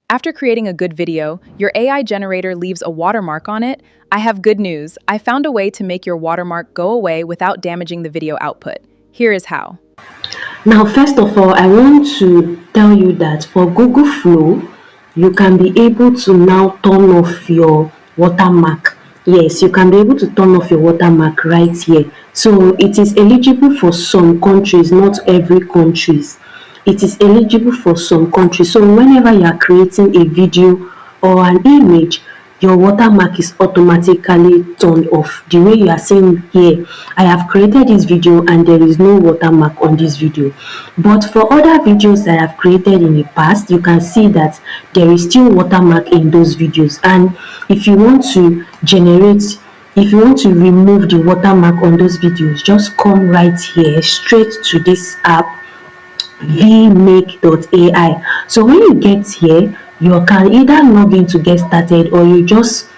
After creating a good video, your AI generator leaves a watermark on it. I have good news. I found a way to make your watermark go away without damaging the video output. Here is how. Now, first of all, I want to tell you that for Google Flow, you can be able to now turn off your watermark. Yes, you can be able to turn off your watermark right here. So it is eligible for some countries, not every countries. It is eligible for some countries. So whenever you are creating a video or an image, your watermark is automatically turned off. The way you are seeing here, I have created this video and there is no watermark on this video. But for other videos that I have created in the past, you can see that there is still watermark in those videos. And if you want to remove the watermark on those videos, just come right here straight to this app, vmake.ai. So when you get here, you can either log in to get started, or you just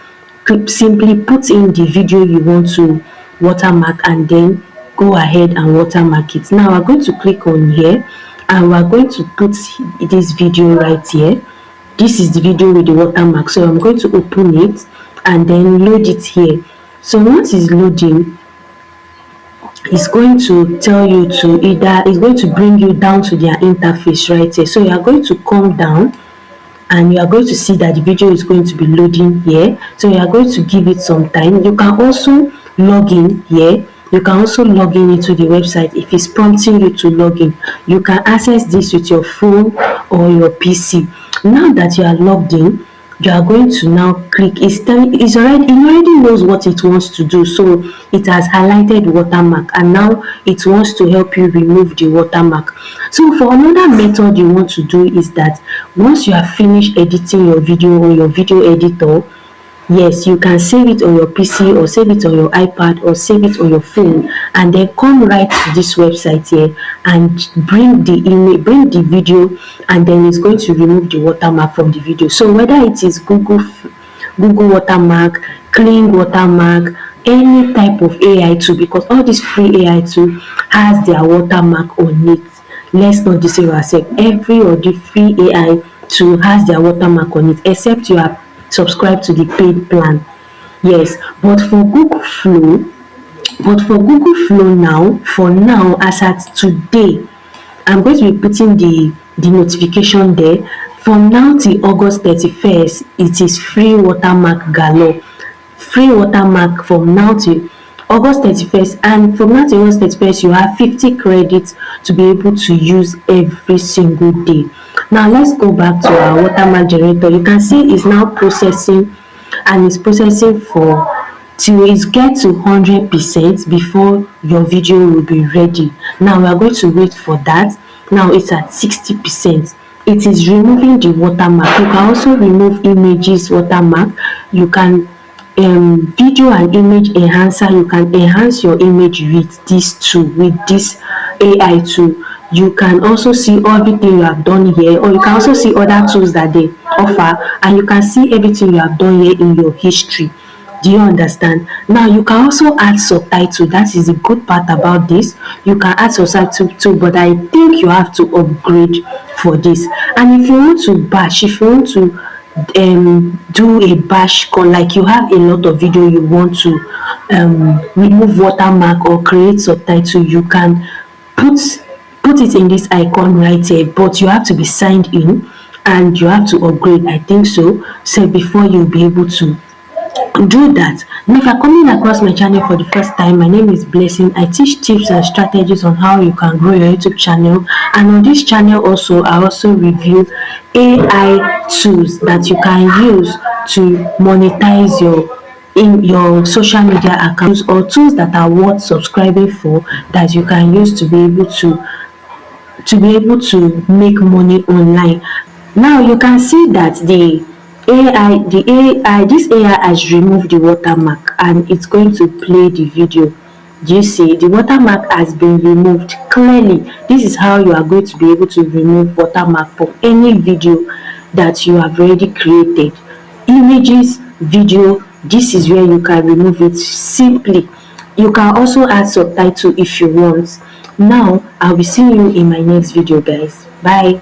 simply put in the video you want to watermark and then go ahead and watermark it. Now we're going to click on here and we're going to put this video right here. This is the video with the watermark, so I'm going to open it and then load it here. So once it's loading, it's going to tell you to it's going to bring you down to their interface right here. So you are going to come down and you are going to see that the video is going to be loading here. So you are going to give it some time. You can also log in here. You can also log in into the website if it's prompting you to log in. You can access this with your phone or your PC. Now that you are logged in, you are going to now click. It already knows what it wants to do, so it has highlighted watermark and now it wants to help you remove the watermark. So for another method you want to do is that once you have finished editing your video on your video editor, yes, you can save it on your PC or save it on your iPad or save it on your phone, and then come right to this website here and bring the image, bring the video, and then it's going to remove the watermark from the video. So whether it is Google Watermark, Kling Watermark, any type of AI tool, because all these free AI tool has their watermark on it. Let's not deceive ourselves. Every of the free AI tool has their watermark on it, except you are subscribe to the paid plan. Yes, but for Google Flow now, for now, as at today, I'm going to be putting the notification there. From now till August 31st, it is free watermark galore. Free watermark from now till August 31st, and from now till August 31st, you have 50 credits to be able to use every single day. Now let's go back to our watermark generator. You can see it's now processing, and it's processing till it gets to 100% before your video will be ready. Now we are going to wait for that. Now it's at 60%. It is removing the watermark. You can also remove images watermark. You can video and image enhancer. You can enhance your image with this tool, with this AI tool. You can also see everything you have done here, or you can also see other tools that they offer, and you can see everything you have done here in your history. Do you understand? Now you can also add subtitle. That is the good part about this. You can add subtitle too, but I think you have to upgrade for this. And if you want to bash, if you want to do a bash call, like you have a lot of video you want to remove watermark or create subtitle, you can put it in this icon right here, but you have to be signed in and you have to upgrade, I think so before you'll be able to do that. Now if you're coming across my channel for the first time, my name is Blessing. I teach tips and strategies on how you can grow your YouTube channel, and on this channel also I also review AI tools that you can use to monetize your social media accounts, or tools that are worth subscribing for, that you can use to be able to make money online. Now you can see that this AI has removed the watermark and it's going to play the video. Do you see? The watermark has been removed clearly. This is how you are going to be able to remove watermark from any video that you have already created. Images, video, this is where you can remove it simply. You can also add subtitle if you want. Now I'll be seeing you in my next video, guys. Bye.